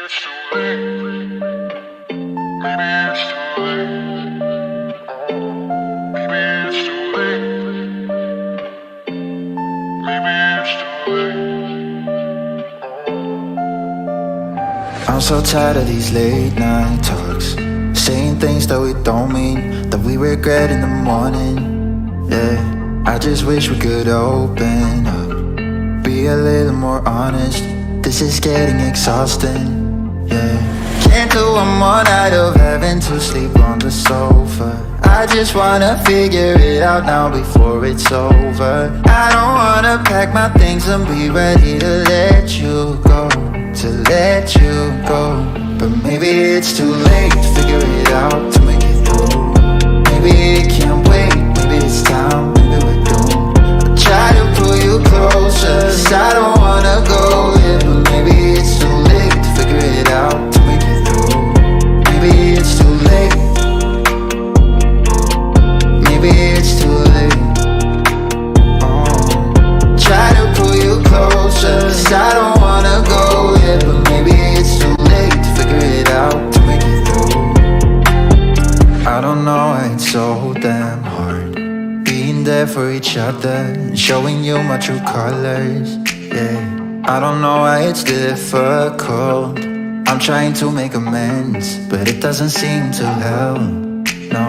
it's too late. Maybe it's too late. Maybe it's too late. Maybe it's too late. I'm so tired of these late night talks, saying things that we don't mean, that we regret in the morning. Yeah, I just wish we could open up, be a little more honest. This is getting exhausting. Yeah, can't do one more night of having to sleep on the sofa. I just wanna figure it out now before it's over. I don't wanna pack my things and be ready to let you go, to let you go. But maybe it's too late to figure it out, to make it through. Maybe it can't wait, maybe it's time, maybe we're doomed. I try to pull you closer, 'cause I don't wanna go, yeah. But maybe it's too late to figure it out, to make it through. Maybe it's too late. Maybe it's too late. Try to pull you closer, 'cause I don't wanna go, yeah. But maybe it's too late to figure it out, to make it through. I don't know why it's so damn hard being there for each other and showing you my true colors, yeah. I don't know why it's difficult. I'm trying to make amends, but it doesn't seem to help, no.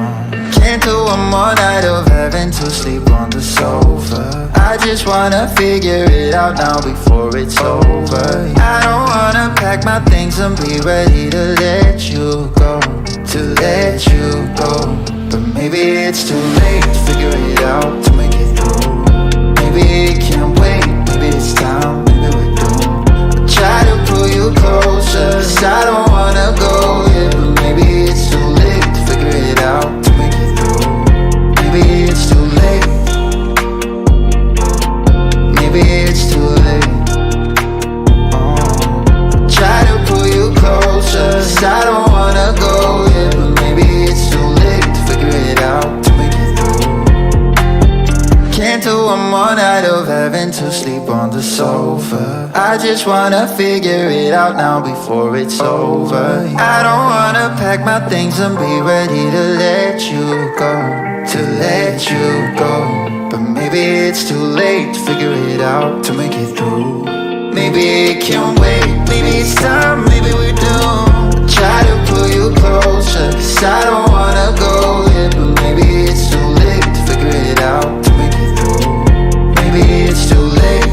Can't do one more night of having to sleep on the sofa. I just wanna figure it out now before it's over. I don't wanna pack my things and be ready to let you go, to let you go. But maybe it's too late to figure it out, to make it through. Maybe it can't wait, maybe it's time, maybe we're doomed. I try to pull you closer, 'cause I don't wanna go, yeah. But maybe it's too late to figure it out, to make it through. Maybe it's too late. Maybe it's too late. Try to pull you closer, 'cause I don't wanna go, yeah. But maybe it's too late to figure it out, to make it through. Can't do one more night of having to sleep on the sofa. I just wanna figure it out now before it's over. I don't wanna pack my things and be ready to let you go, to let you go. But maybe it's too late to figure it out, to make it through. Maybe it can't wait, maybe it's time, maybe we're doomed. Try to pull you closer, 'cause I don't wanna go, yeah. But maybe it's too late to figure it out, to make it through. Maybe it's too late.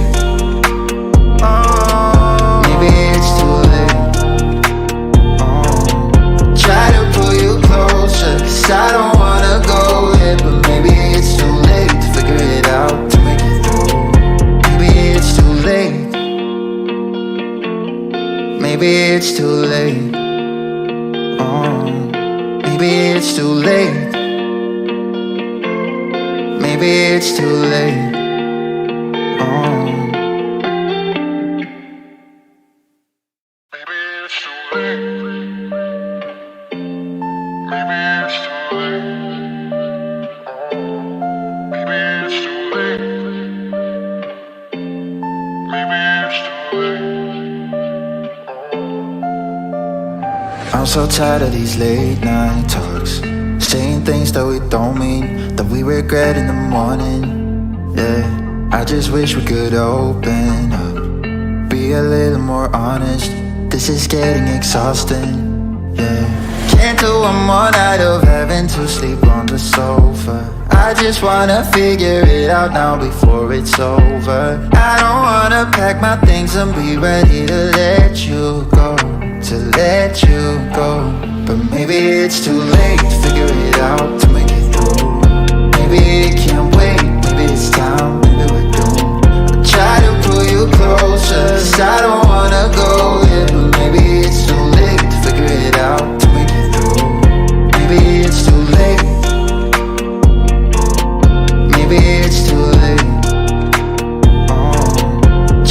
Maybe it's too late. Try to pull you closer, 'cause I don't wanna go, yeah. But maybe it's too late to figure it out, to make it through. Maybe it's too late. Maybe it's too late. Maybe it's too late. Maybe it's too late. Maybe it's too late. Maybe it's too late. Maybe it's too late. Maybe it's too late. I'm so tired of these late night talks, saying things that we don't mean, that we regret in the morning. Yeah, I just wish we could open up, be a little more honest. This is getting exhausting. Yeah, can't do one more night of having to sleep on the sofa. I just wanna figure it out now before it's over. I don't wanna pack my things and be ready to let you go, to let you go. But maybe it's too late to figure it out, to make it through. Maybe it can't wait, maybe it's time, maybe we're doomed. I try to pull you closer, 'cause I don't wanna go, yeah. But maybe it's too late to figure it out, to make it through. Maybe it's too late. Maybe it's too late.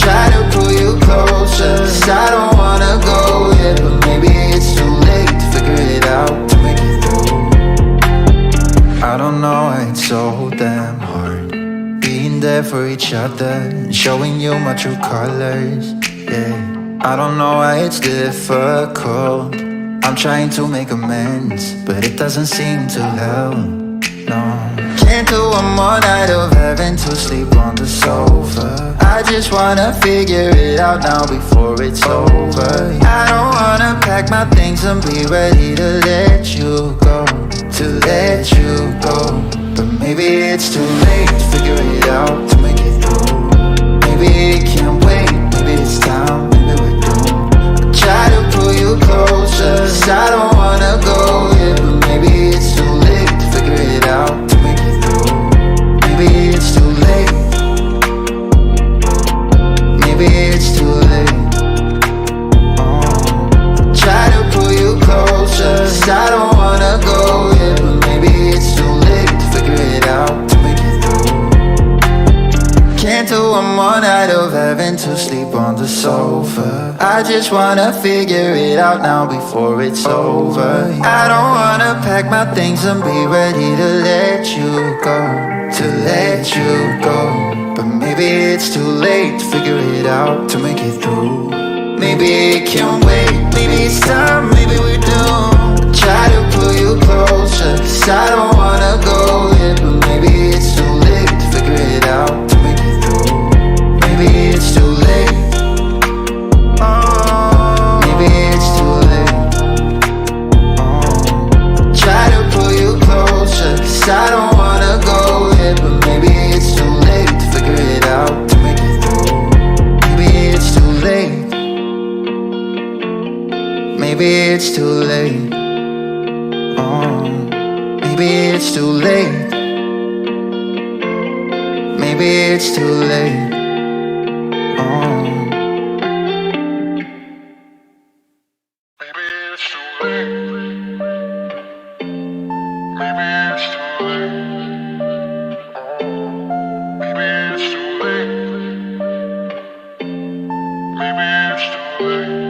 Try to pull you closer, 'cause I don't wanna go, yeah. But maybe it's too late to figure it out, to make it through. I don't know why it's so damn hard being there for each other and showing you my true colors, yeah. I don't know why it's difficult. I'm trying to make amends, but it doesn't seem to help. No, can't do one more night of having to sleep on the sofa. I just wanna figure it out now before it's over. I don't wanna pack my things and be ready to let you go, to let you go. But maybe it's too late to figure it out, to make it through. Maybe it can't wait, maybe it's time, maybe we're doomed. I try to pull you closer, 'cause I don't wanna go yet. But maybe it's too late to figure it out, to make it through. Maybe it's too late. Maybe it's too late. Try to pull you closer, 'cause I don't wanna go yet. But maybe it's too late to figure it out, to make it through. Can't do one more night of having to sleep on the sofa. I just wanna figure it out now before it's over. I don't wanna pack my things and be ready to let you go, to let you go. But maybe it's too late to figure it out, to make it through. Maybe it can wait, maybe it's time, maybe we're doomed. Try to pull you closer, 'cause I don't wanna go yet. But maybe it's too late to figure it out, to make it through. Maybe it's too late. Maybe it's too late. Try to pull you closer, 'cause I don't wanna go yet. But maybe it's too late to figure it out, to make it through. Maybe it's too late. Maybe it's too late. Maybe it's too late. Maybe it's too late. Maybe it's too late. Maybe it's too late. Maybe it's too late. Maybe it's too late.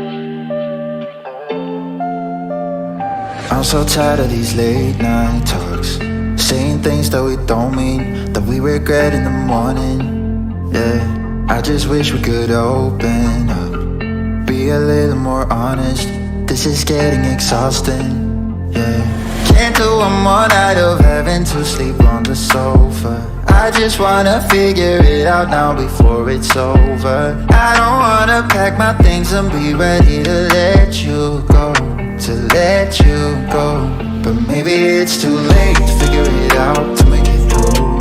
I'm so tired of these late night talks, saying things that we don't mean, that we regret in the morning. Yeah, I just wish we could open up, be a little more honest. This is getting exhausting. Yeah, can't do one more night of having to sleep on the sofa. I just wanna figure it out now before it's over. I don't wanna pack my things and be ready to let you go, to let you go. But maybe it's too late to figure it out, to make it through.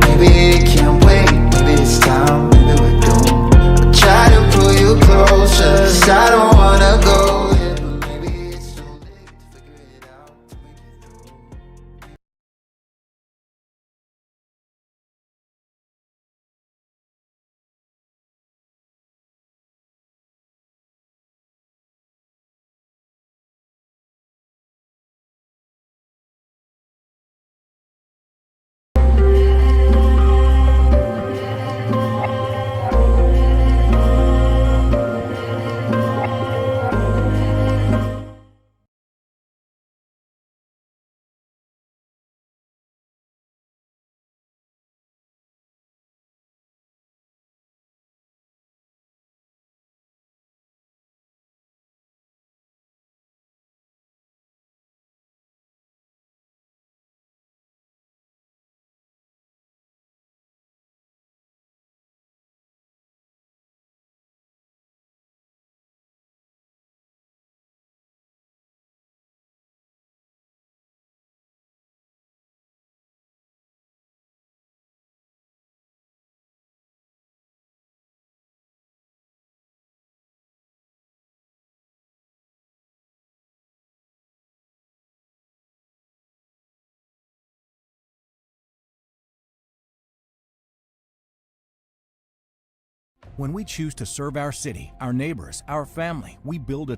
Maybe it can't wait, maybe it's time, maybe we're doomed. I try to pull you closer, 'cause I don't wanna go yet. But maybe it's too late to figure it out, to make it through. When we choose to serve our city, our neighbors, our family, we build a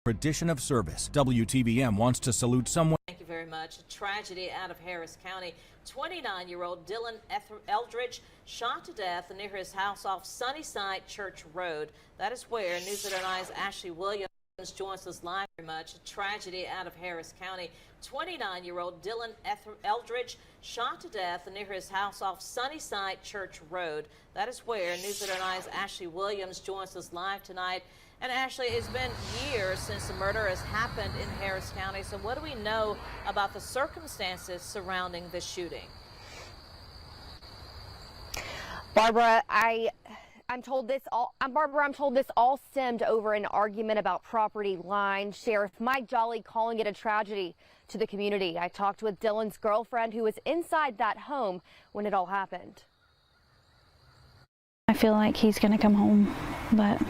tradition of service. WTVM wants to salute someone. Thank you very much. A tragedy out of Harris County. 29-year-old Dylan Eldridge shot to death near his house off Sunnyside Church Road. That is where News at 9's Ashley Williams joins us live very much. A tragedy out of Harris County. 29-year-old Dylan Eldridge shot to death near his house off Sunnyside Church Road. That is where News at 9's Ashley Williams joins us live tonight. And Ashley, it's been years since the murder has happened in Harris County. So what do we know about the circumstances surrounding the shooting? Barbara, I'm told this all stemmed over an argument about property lines. Sheriff Mike Jolly calling it a tragedy to the community. I talked with Dylan's girlfriend who was inside that home when it all happened. I feel like he's going to come home, but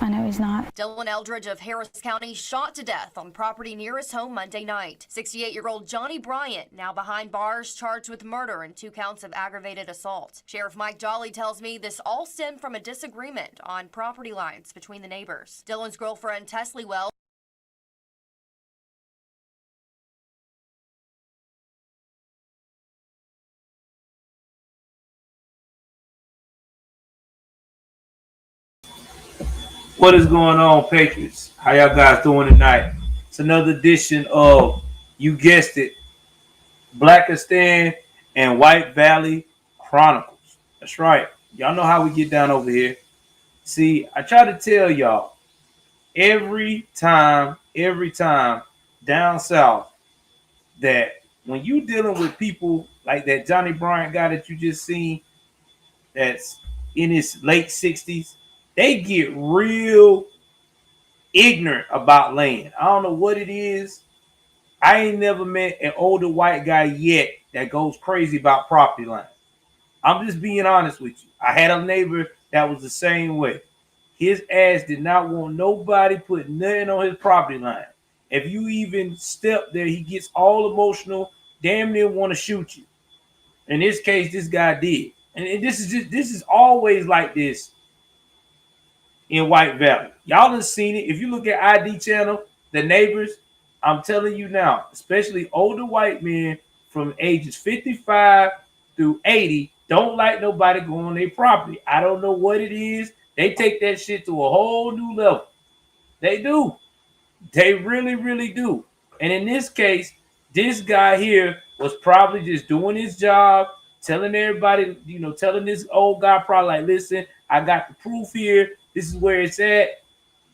I know he's not. Dylan Eldridge of Harris County shot to death on property near his home Monday night. 68-year-old Johnny Bryant now behind bars, charged with murder and 2 counts of aggravated assault. Sheriff Mike Jolly tells me this all stemmed from a disagreement on property lines between the neighbors. Dylan's girlfriend Tesley Wells What is going on, Patriots? How y'all guys doing tonight? It's another edition of, you guessed it, Blackistan and White Valley Chronicles. That's right. Y'all know how we get down over here. See, I try to tell y'all every time down south that when you dealing with people like that Johnny Bryant guy that you just seen that's in his late 60s, they get real ignorant about land. I don't know what it is. I ain't never met an older white guy yet that goes crazy about property lines. I'm just being honest with you. I had a neighbor that was the same way. His ass did not want nobody putting nothing on his property line. If you even step there, he gets all emotional, damn near want to shoot you. In this case, this guy did. And this is always like this in White Valley. Y'all done seen it. If you look at ID channel, the neighbors, I'm telling you now, especially older white men from ages 55 through 80, don't like nobody going on their property. I don't know what it is. They take that shit to a whole new level. They do. They really, really do. And in this case, this guy here was probably just doing his job, telling everybody, telling this old guy probably like, listen, I got the proof here. This is where it's at.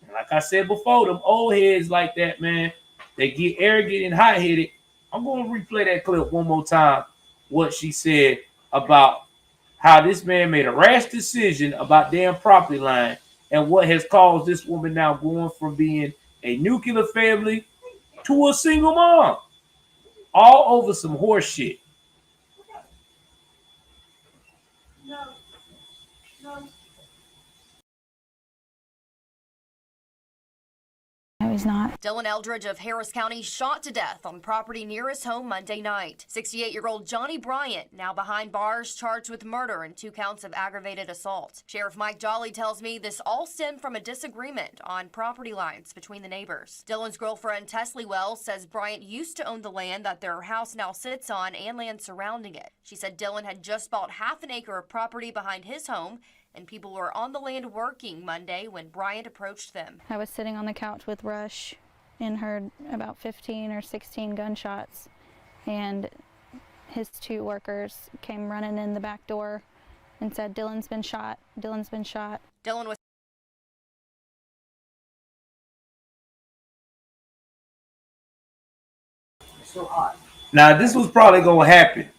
And like I said before, them old heads like that, man, they get arrogant and hot-headed. I'm going to replay that clip one more time, what she said about how this man made a rash decision about damn property line and what has caused this woman now going from being a nuclear family to a single mom. All over some horse shit. No. No, he's not. Dylan Eldridge of Harris County shot to death on property near his home Monday night. 68-year-old Johnny Bryant now behind bars, charged with murder and 2 counts of aggravated assault. Sheriff Mike Jolly tells me this all stemmed from a disagreement on property lines between the neighbors. Dylan's girlfriend Tesley Wells says Bryant used to own the land that their house now sits on and land surrounding it. She said Dylan had just bought half an acre of property behind his home, and people were on the land working Monday when Bryant approached them. I was sitting on the couch with Rush and heard about 15 or 16 gunshots, and his 2 workers came running in the back door and said, Dylan's been shot, Dylan's been shot. Dylan was so hot. Now, this was probably going to happen.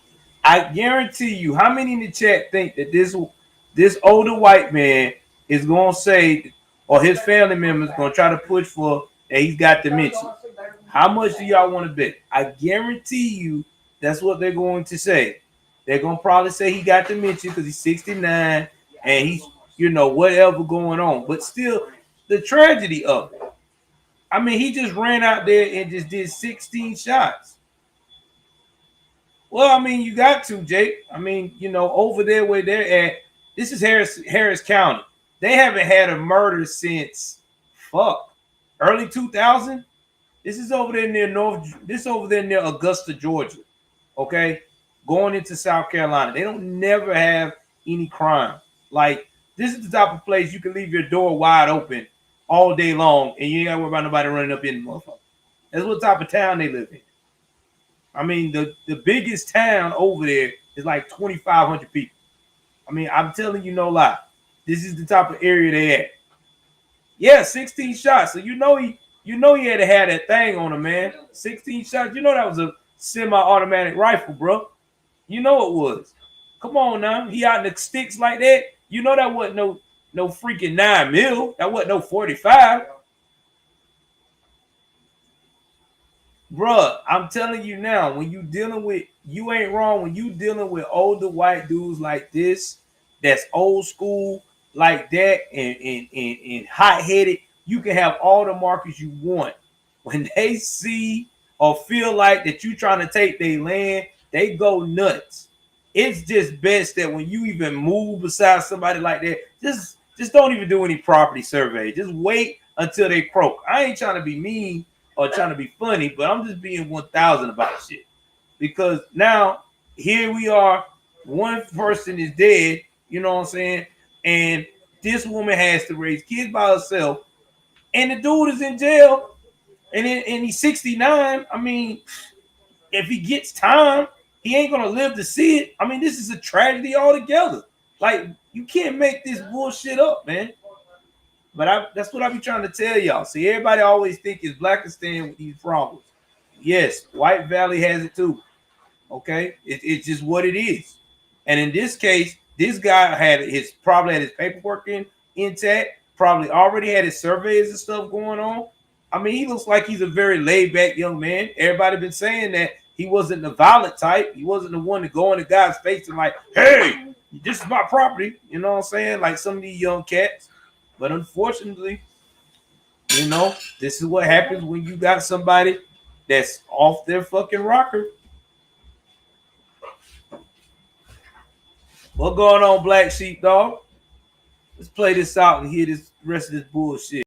I guarantee you, how many in the chat think that this older white man is going to say, or his family members going to try to push for that he's got dementia? How much do y'all want to bet? I guarantee you that's what they're going to say. They're going to probably say he got dementia because he's 69 and he's, whatever going on. But still, the tragedy of it. I mean, he just ran out there and just did 16 shots. Well, I mean, you got to, Jake. I mean, over there where they're at, this is Harris County. They haven't had a murder since early 2000. This is over there near Augusta, Georgia. Okay, going into South Carolina. They don't never have any crime. Like, this is the type of place you can leave your door wide open all day long, and you ain't got to worry about nobody running up in the motherfucker. That's what type of town they live in. I mean, the biggest town over there is like 2,500 people. I mean, I'm telling you no lie. This is the type of area they at. Yeah, 16 shots. So you know he had to have that thing on him, man. 16 shots. You know that was a semi-automatic rifle, bro. You know it was. Come on now. He out in the sticks like that. You know that wasn't no freaking 9mm. That wasn't no 45. Bruh, I'm telling you now, when you ain't wrong when you dealing with older white dudes like this, that's old school like that and hot-headed, you can have all the markers you want. When they see or feel like that you trying to take their land, they go nuts. It's just best that when you even move beside somebody like that, just don't even do any property survey. Just wait until they croak. I ain't trying to be mean or trying to be funny, but I'm just being 1,000 about shit. Because now, here we are, one person is dead, you know what I'm saying? And this woman has to raise kids by herself, and the dude is in jail, and he's 69. I mean, if he gets time, he ain't gonna live to see it. I mean, this is a tragedy altogether. Like, you can't make this bullshit up, man. But that's what I be trying to tell y'all. See, everybody always think it's Blackistan with these problems. Yes, White Valley has it too. Okay, it's just what it is. And in this case, this guy probably had his paperwork intact. Probably already had his surveys and stuff going on. I mean, he looks like he's a very laid back young man. Everybody been saying that he wasn't the violent type. He wasn't the one to go in the guy's face and like, hey, this is my property. You know what I'm saying? Like some of these young cats. But unfortunately, you know, this is what happens when you got somebody that's off their fucking rocker. What going on, Black Sheep Dog? Let's play this out and hear this rest of this bullshit.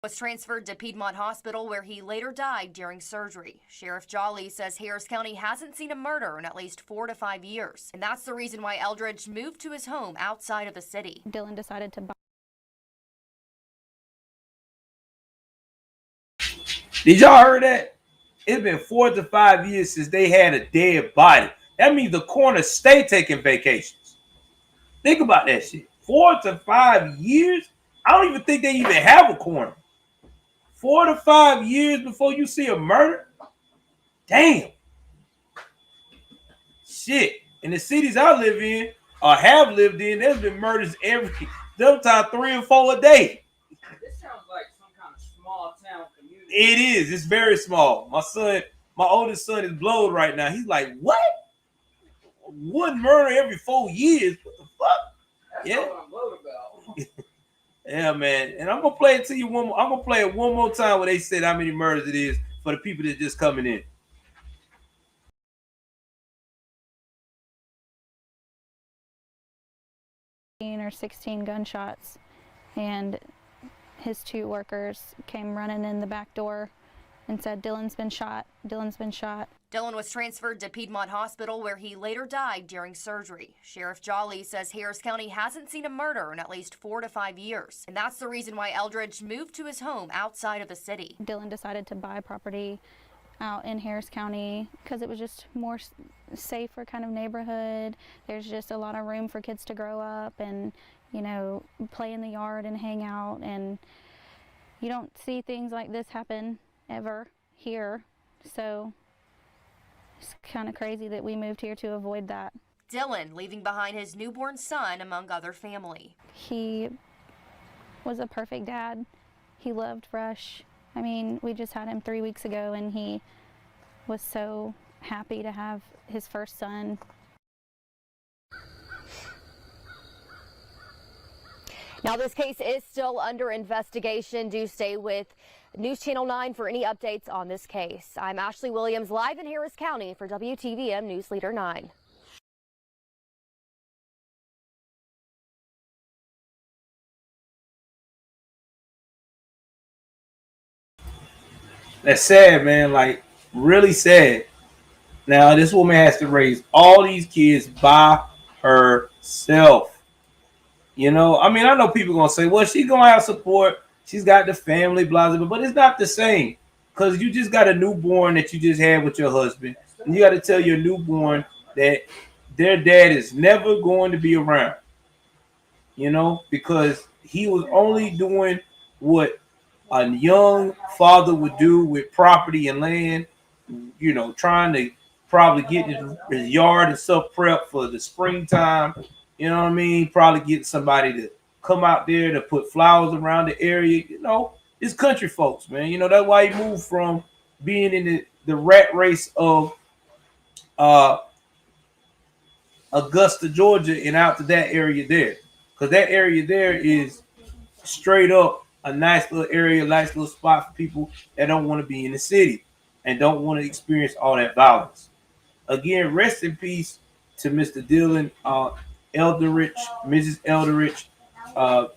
Was transferred to Piedmont Hospital where he later died during surgery. Sheriff Jolly says Harris County hasn't seen a murder in at least 4 to 5 years. And that's the reason why Eldridge moved to his home outside of the city. Dylan decided to buy. Did y'all heard that? It's been 4 to 5 years since they had a dead body. That means the coroner stay taking vacations. Think about that shit. 4 to 5 years? I don't even think they even have a coroner. 4 to 5 years before you see a murder? Damn. Shit. In the cities I live in or have lived in, there's been murders sometimes 3 or 4 a day. This sounds like some kind of small town community. It is. It's very small. My oldest son is blowed right now. He's like, what? One murder every 4 years? What the fuck? That's not what I'm blowed about. Yeah, man. And I'm gonna play it to you one more. I'm gonna play it one more time where they said how many murders it is for the people that just coming in. Or 16 gunshots, and his 2 workers came running in the back door and said, Dylan's been shot, Dylan's been shot. Dylan was transferred to Piedmont Hospital where he later died during surgery. Sheriff Jolly says Harris County hasn't seen a murder in at least 4 to 5 years. And that's the reason why Eldridge moved to his home outside of the city. Dylan decided to buy property out in Harris County because it was just more safer kind of neighborhood. There's just a lot of room for kids to grow up and, you know, play in the yard and hang out. And you don't see things like this happen ever here. So it's kind of crazy that we moved here to avoid that. Dylan leaving behind his newborn son among other family. He was a perfect dad. He loved Rush. I mean, we just had him 3 weeks ago and he was so happy to have his first son. Now, this case is still under investigation. Do stay with News Channel 9 for any updates on this case. I'm Ashley Williams, live in Harris County for WTVM News Leader 9. That's sad, man. Like, really sad. Now, this woman has to raise all these kids by herself. I mean, I know people gonna say, "Well, she's gonna have support. She's got the family, blah blah." But it's not the same because you just got a newborn that you just had with your husband, and you got to tell your newborn that their dad is never going to be around. Because he was only doing what a young father would do with property and land, trying to probably get his yard and stuff prepped for the springtime. You know what I mean? Probably get somebody to come out there to put flowers around the area. It's country folks, man. That's why he moved from being in the rat race of uh, Augusta, Georgia, and out to that area there. Because that area there is straight up a nice little area, nice little spot for people that don't want to be in the city and don't want to experience all that violence. Again, rest in peace to Mr. Dylan Eldridge, Mrs. Eldridge.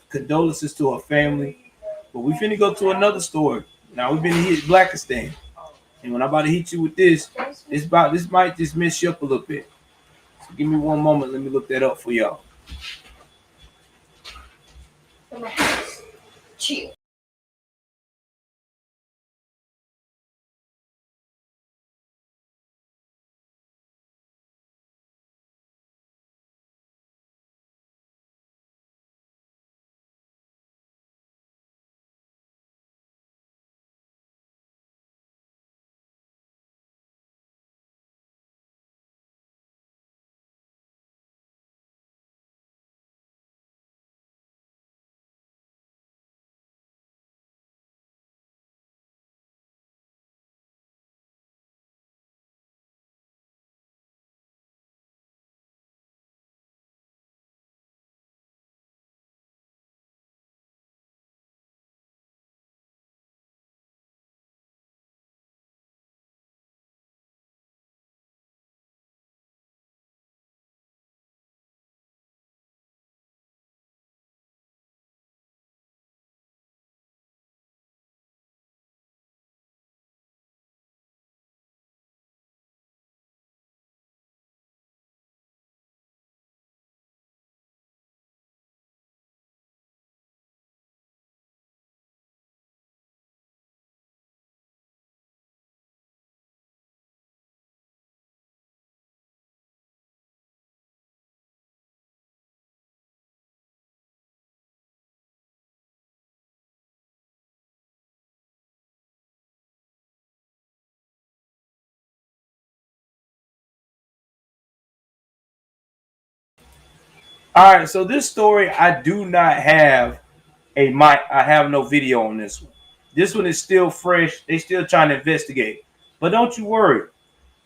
Condolences to her family. But we finna go to another story. Now we've been hit Blackistan, and when I'm about to hit you with this might just mess you up a little bit. So give me one moment. Let me look that up for y'all. Chill. All right, so this story I do not have a mic. I have no video on this one. This one is still fresh. They still trying to investigate. But don't you worry.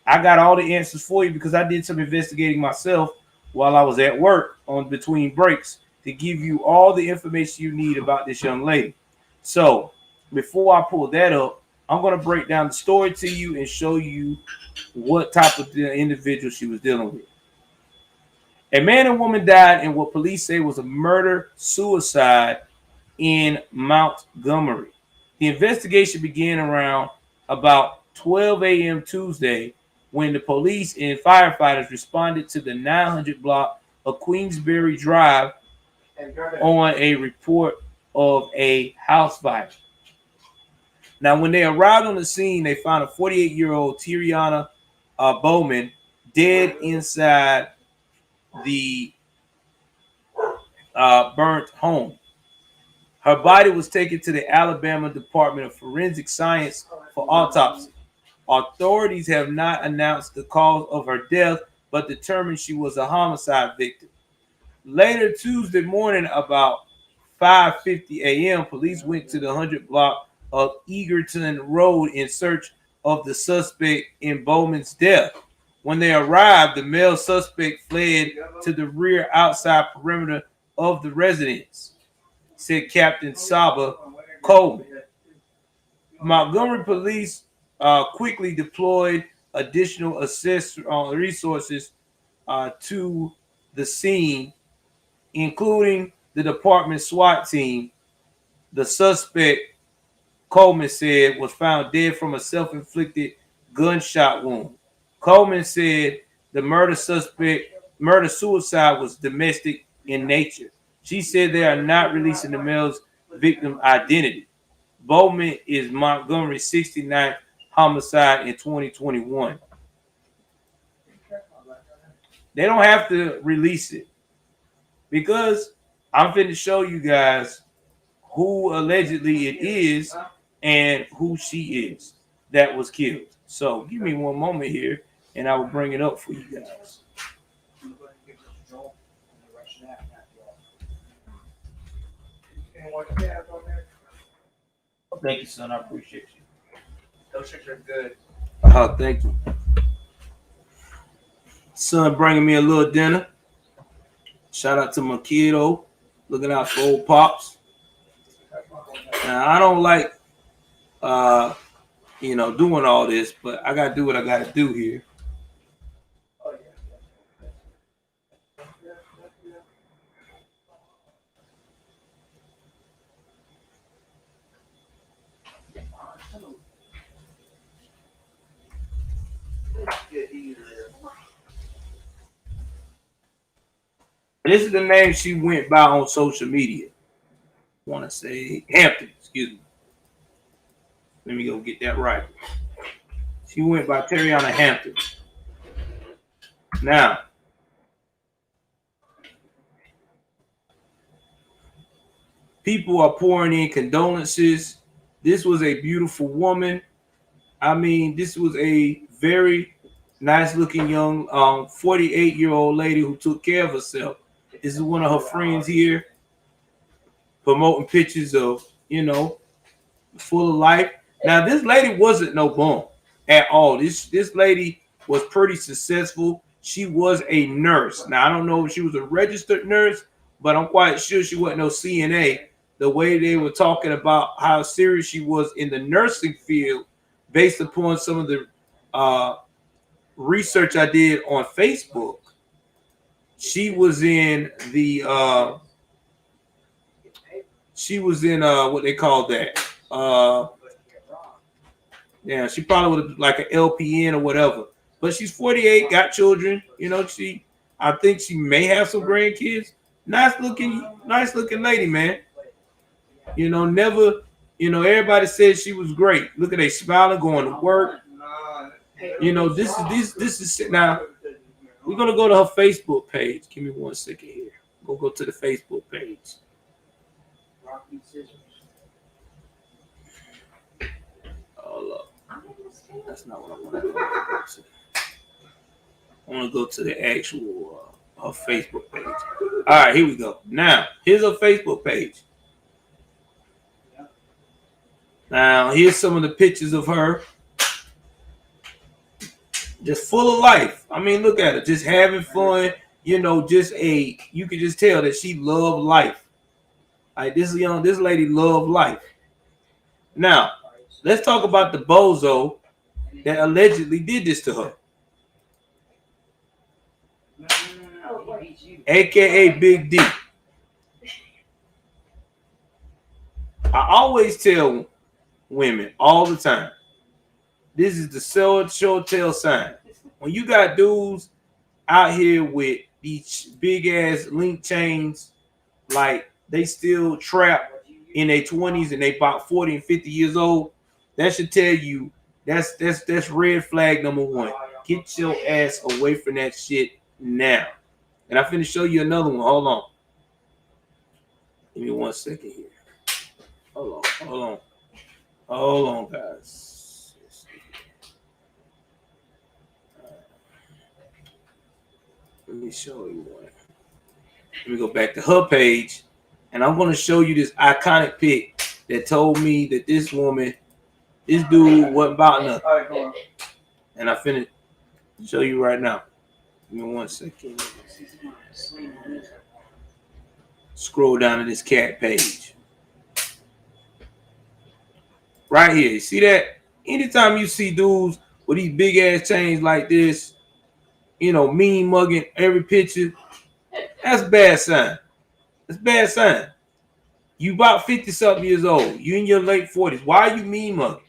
I got all the answers for you because I did some investigating myself while I was at work on between breaks to give you all the information you need about this young lady. So before I pull that up, I'm going to break down the story to you and show you what type of individual she was dealing with. A man and woman died in what police say was a murder-suicide in Montgomery. The investigation began around about 12 a.m. Tuesday when the police and firefighters responded to the 900 block of Queensberry Drive on a report of a house fire. Now, when they arrived on the scene, they found a 48-year-old Tiana Bowman dead inside the burnt home. Her body was taken to the Alabama Department of Forensic Science for autopsy. Authorities have not announced the cause of her death, but determined she was a homicide victim. Later Tuesday morning, about 5:50 a.m., police went to the 100 block of Egerton Road in search of the suspect in Bowman's death. When they arrived, the male suspect fled to the rear outside perimeter of the residence, said Captain Saba Coleman. Montgomery police quickly deployed additional resources to the scene, including the department SWAT team. The suspect, Coleman said, was found dead from a self-inflicted gunshot wound. Coleman said the murder-suicide was domestic in nature. She said they are not releasing the male's victim identity. Bowman is Montgomery's 69th homicide in 2021. They don't have to release it because I'm finna show you guys who allegedly it is and who she is that was killed. So give me one moment here and I will bring it up for you guys. Thank you, son. I appreciate you. Those shirts are good. Oh, thank you. Son bringing me a little dinner. Shout out to my kiddo. Looking out for old pops. Now, I don't like, doing all this, but I got to do what I got to do here. This is the name she went by on social media. I want to say Hampton, excuse me. Let me go get that right. She went by Terriana Hampton. Now, people are pouring in condolences. This was a beautiful woman. I mean, this was a very nice looking young 48-year-old lady who took care of herself. This is one of her friends here promoting pictures of, full of life. Now, this lady wasn't no bum at all. This lady was pretty successful. She was a nurse. Now, I don't know if she was a registered nurse, but I'm quite sure she wasn't no CNA. The way they were talking about how serious she was in the nursing field based upon some of the research I did on Facebook. She was in the what they call that. Yeah, she probably would have like an LPN or whatever. But she's 48, got children. I think she may have some grandkids. Nice looking lady, man. Everybody said she was great. Look at they smiling, going to work. This is now. We're gonna go to her Facebook page. Give me 1 second here. We'll go to the Facebook page. Oh, look. That's not what I want to go to. I want to go to the actual her Facebook page. All right, here we go. Now, here's her Facebook page. Now, here's some of the pictures of her. Just full of life. I mean, look at her. Just having fun. You could just tell that she loved life. Like this lady loved life. Now, let's talk about the bozo that allegedly did this to her. AKA Big D. I always tell women all the time, this is the show tell sign. When you got dudes out here with these big ass link chains, like they still trapped in their 20s and they about 40 and 50 years old, that should tell you that's red flag number one. Get your ass away from that shit now. And I'm finna show you another one. Hold me 1 second here. Hold on, guys. Let me show you one. Let me go back to her page, and I'm going to show you this iconic pic that told me that this dude wasn't about nothing. And I finna show you right now. Give me 1 second. Scroll down to this cat page. Right here. You see that? Anytime you see dudes with these big ass chains like this, mean mugging every picture, that's a bad sign. That's a bad sign. You about 50-something years old. You in your late 40s. Why are you mean mugging?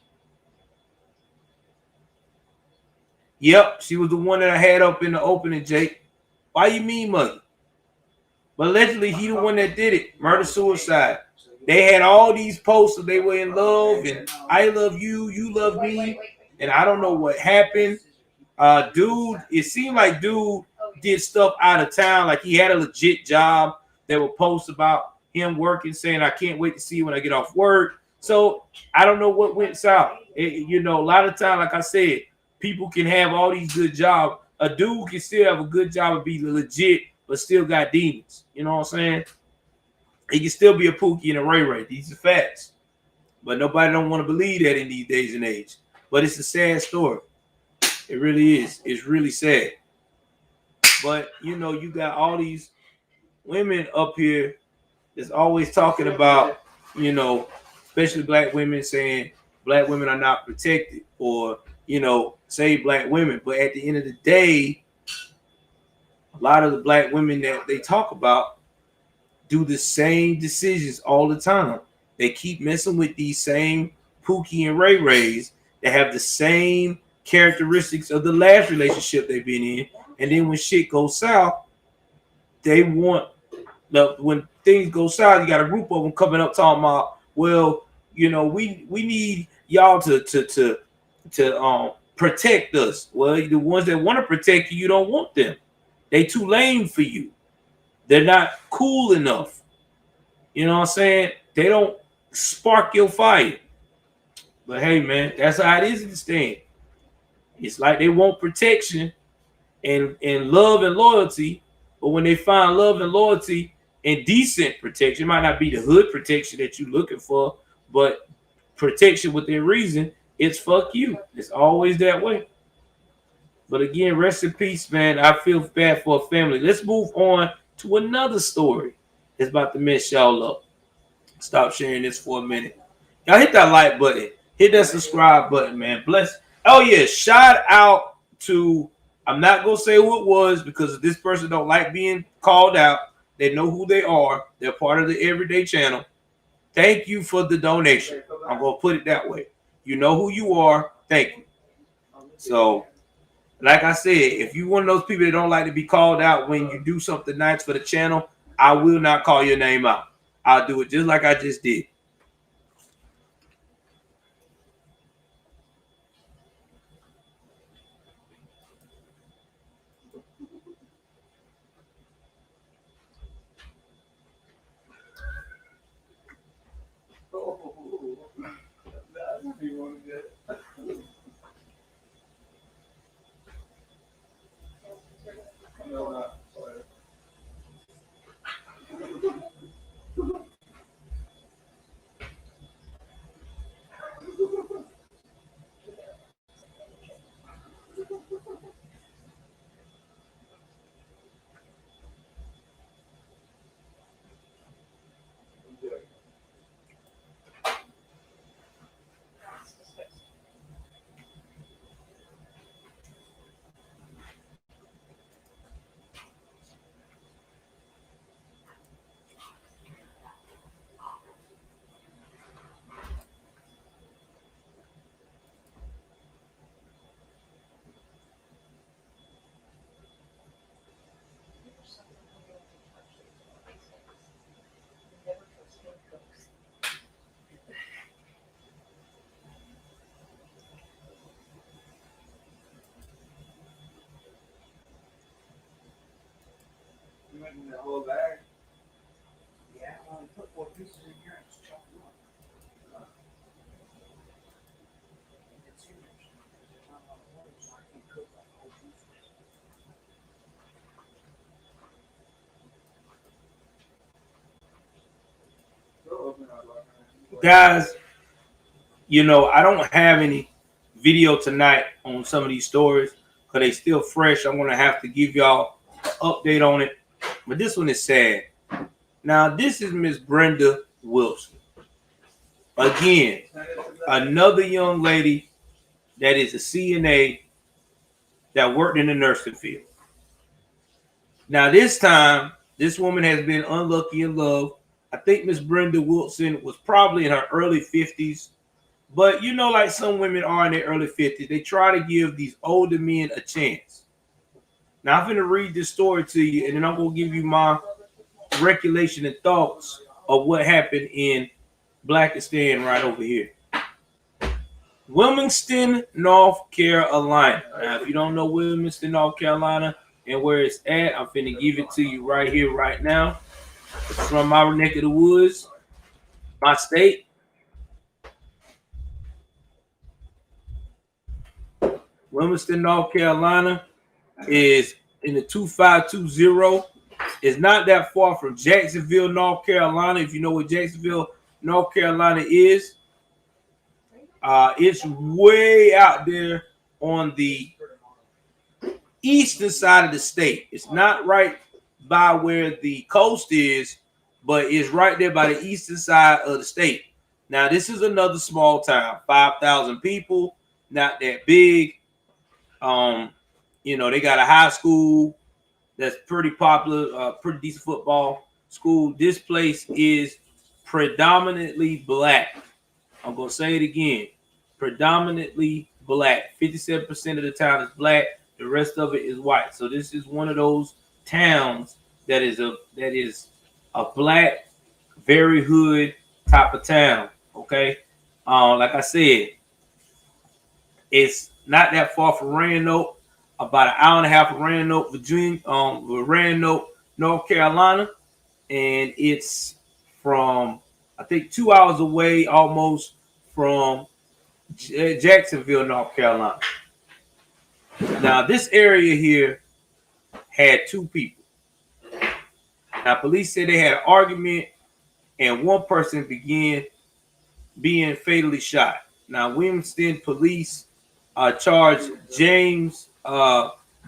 Yep, she was the one that I had up in the opening, Jake. Why you mean mugging? But allegedly, he the one that did it. Murder suicide. They had all these posts that they were in love and I love you, you love me, and I don't know what happened. Dude, it seemed like dude did stuff out of town, like he had a legit job. There were posts about him working, saying I can't wait to see you when I get off work. So I don't know what went south. You know, a lot of time, like I said, people can have all these good jobs. A dude can still have a good job and be legit, but still got demons. You know what I'm saying? He can still be a Pookie and a Ray Ray. These are facts. But nobody don't want to believe that in these days and age. But it's a sad story. It really is. It's really sad. But, you know, you got all these women up here that's always talking about, you know, especially black women saying black women are not protected or, you know, save black women. But at the end of the day, a lot of the black women that they talk about do the same decisions all the time. They keep messing with these same Pookie and Ray Rays that have the same characteristics of the last relationship they've been in. And then when shit goes south, they want when things go south, you got a group of them coming up talking about, well, you know, we need y'all to protect us. Well, the ones that want to protect you, you don't want them. They too lame for you. They're not cool enough. You know what I'm saying? They don't spark your fire. But hey, man, that's how it is in this thing. It's like they want protection and love and loyalty, but when they find love and loyalty and decent protection, it might not be the hood protection that you're looking for, but protection within reason, it's fuck you. It's always that way. But again, rest in peace, man. I feel bad for a family. Let's move on to another story that's about to mess y'all up. Stop sharing this for a minute. Y'all hit that like button. Hit that subscribe button, man. Bless. Oh, yeah. Shout out to, I'm not going to say who it was because this person don't like being called out. They know who they are. They're part of the Everyday Channel. Thank you for the donation. I'm going to put it that way. You know who you are. Thank you. So, like I said, if you one of those people that don't like to be called out when you do something nice for the channel, I will not call your name out. I'll do it just like I just did. The whole bag. Yeah, I only put 4 pieces in here and just chop them up. It's huge. There's not a lot of water, so I can't cook like whole pieces. Guys, you know, I don't have any video tonight on some of these stories because they still fresh. I'm going to have to give y'all an update on it. But this one is sad. Now, this is Miss Brenda Wilson. Again, another young lady that is a CNA that worked in the nursing field. Now, this time, this woman has been unlucky in love. I think Miss Brenda Wilson was probably in her early 50s. But, you know, like some women are in their early 50s, they try to give these older men a chance. Now, I'm going to read this story to you, and then I'm going to give you my recollection and thoughts of what happened in Blackistan right over here. Wilmington, North Carolina. Now, if you don't know Wilmington, North Carolina, and where it's at, I'm finna give it to you right here, right now. It's from my neck of the woods, my state. Wilmington, North Carolina is in the 2520. It's not that far from Jacksonville, North Carolina. If you know what Jacksonville, North Carolina is, it's way out there on the eastern side of the state. It's not right by where the coast is, but it's right there by the eastern side of the state. Now, this is another small town, 5,000 people, not that big. They got a high school that's pretty popular, pretty decent football school. This place is predominantly black. I'm going to say it again. Predominantly black. 57% of the town is black. The rest of it is white. So this is one of those towns that is a black, very hood type of town. Okay. Like I said, it's not that far from Roanoke, about an hour and a half from Roanoke, Virginia, Roanoke, North Carolina, and it's from, I think, 2 hours away almost from Jacksonville, North Carolina. Now, this area here had two people. Now, police said they had an argument, and one person began being fatally shot. Now, Wilmington police charged James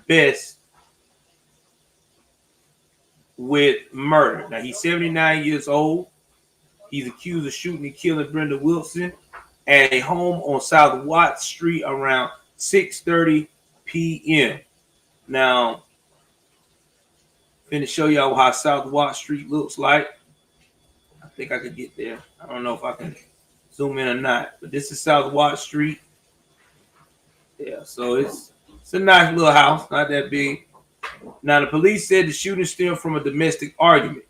Best with murder. Now, he's 79 years old. He's accused of shooting and killing Brenda Wilson at a home on South Watt Street around 6:30 p.m. Now, I'm going to show y'all how South Watt Street looks like. I think I could get there. I don't know if I can zoom in or not, but this is South Watt Street. Yeah, so it's a nice little house, not that big. Now, the police said the shooting stemmed from a domestic argument.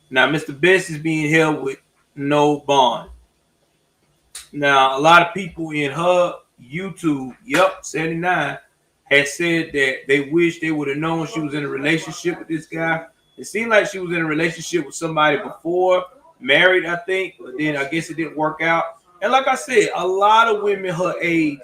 Now, Mr. Best is being held with no bond. Now, a lot of people in her YouTube, 79, had said that they wish they would have known she was in a relationship with this guy. It seemed like she was in a relationship with somebody before, married, I think, but then I guess it didn't work out. And like I said, a lot of women her age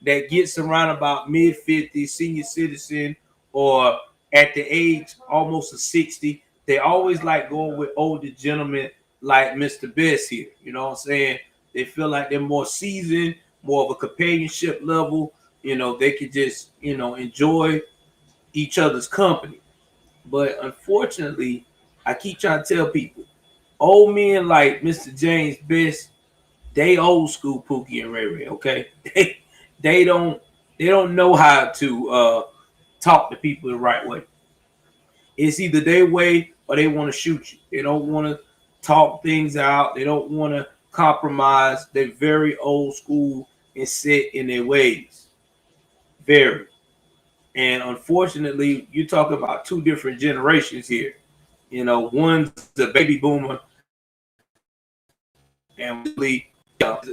that gets around about mid-50s, senior citizen, or at the age almost of 60, they always like going with older gentlemen like Mr. Best here. You know what I'm saying? They feel like they're more seasoned, more of a companionship level. They could just, enjoy each other's company. But unfortunately, I keep trying to tell people, old men like Mr. James Best, they old school Pookie and Ray Ray, okay? They don't know how to talk to people the right way. It's either their way or they want to shoot you. They don't want to talk things out. They don't want to compromise. They're very old school and set in their ways. Very. And unfortunately, you're talking about two different generations here. One's the baby boomer and really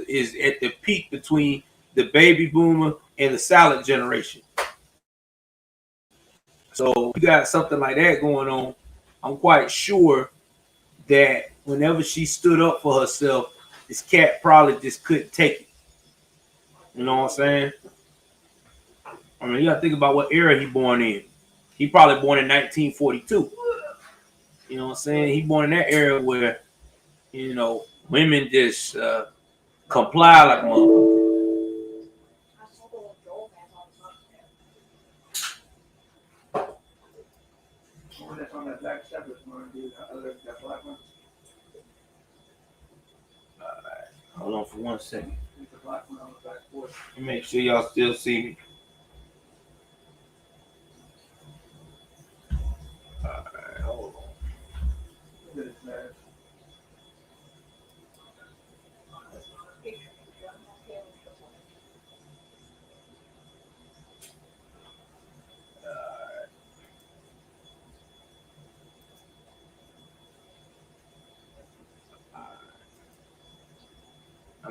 is at the peak between the baby boomer and the silent generation. So you got something like that going on. I'm quite sure that whenever she stood up for herself, this cat probably just couldn't take it. You know what I'm saying? I mean, you gotta think about what era he born in. He probably born in 1942. You know what I'm saying? He born in that era where, women just comply like a motherfucker. Hold on for 1 second. Let me make sure y'all still see me. Alright, hold on.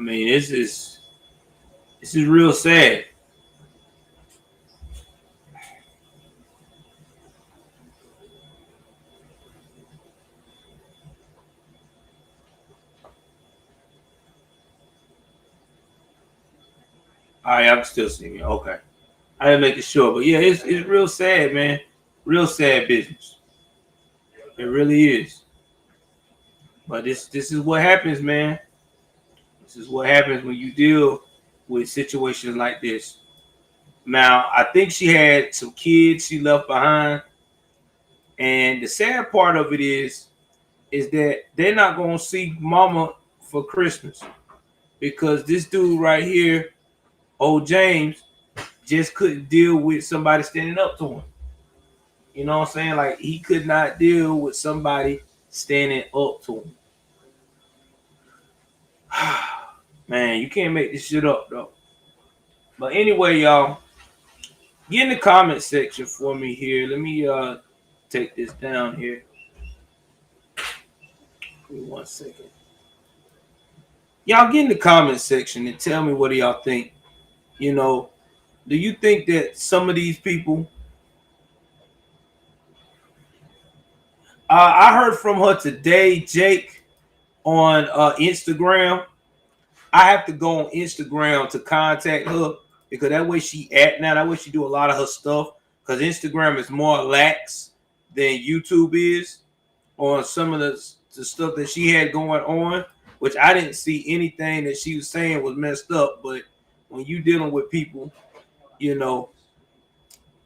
mean, this is real sad. All right, I can still see me. Okay, I didn't make it sure, but yeah, it's real sad, man. Real sad business. It really is. But this is what happens, man. This is what happens when you deal with situations like this. Now, I think she had some kids she left behind, and the sad part of it is that they're not gonna see mama for Christmas because this dude right here, old James, just couldn't deal with somebody standing up to him. You know what I'm saying? Like he could not deal with somebody standing up to him. Man, you can't make this shit up though. But anyway, y'all, get in the comment section for me here. Let me take this down here. Give me 1 second. Y'all get in the comment section and tell me what do y'all think. You know, do you think that some of these people I heard from her today, Jake, on Instagram. I have to go on Instagram to contact her because that way she at now. That way she do a lot of her stuff because Instagram is more lax than YouTube is on some of the stuff that she had going on, which I didn't see anything that she was saying was messed up. But when you dealing with people, you know,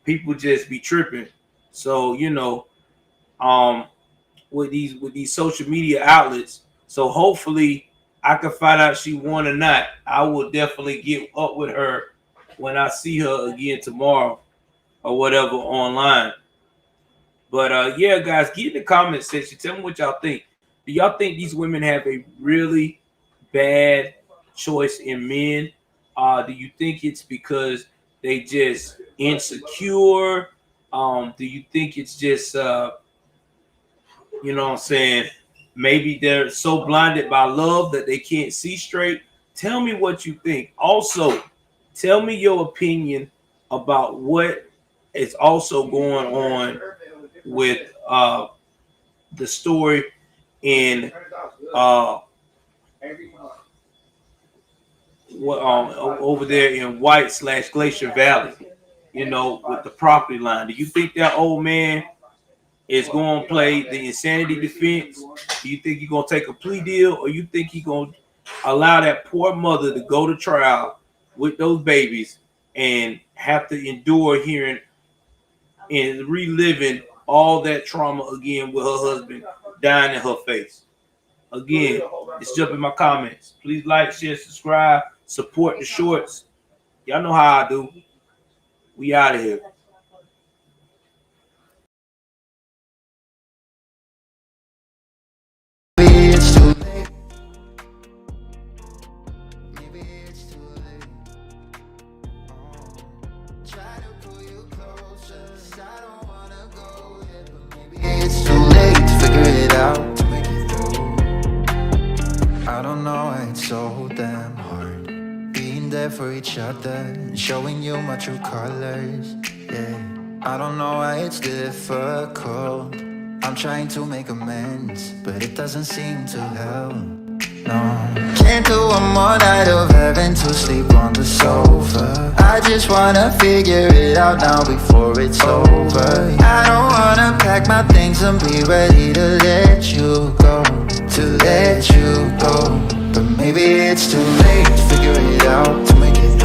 people just be tripping. So, you know, with these social media outlets. So hopefully I can find out she won or not. I will definitely get up with her when I see her again tomorrow or whatever online. But yeah, guys, get in the comment section. Tell me what y'all think. Do y'all think these women have a really bad choice in men? Do you think it's because they just insecure? Do you think it's just you know what I'm saying, maybe they're so blinded by love that they can't see straight? Tell me what you think. Also, tell me your opinion about what is also going on with the story in over there in White/Glacier Valley, you know, with the property line. Do you think that old man is going to play the insanity defense? Do you think he's going to take a plea deal, or you think he's going to allow that poor mother to go to trial with those babies and have to endure hearing and reliving all that trauma again with her husband dying in her face? Again, it's jump in my comments. Please like, share, subscribe, support the shorts. Y'all know how I do. We out of here. I don't know why it's so damn hard being there for each other and showing you my true colors. Yeah, I don't know why it's difficult. I'm trying to make amends, but it doesn't seem to help. No, can't do one more night of having to sleep on the sofa. I just wanna figure it out now before it's over. I don't wanna pack my things and be ready to let you go, to let you go. But maybe it's too late to figure it out, to make it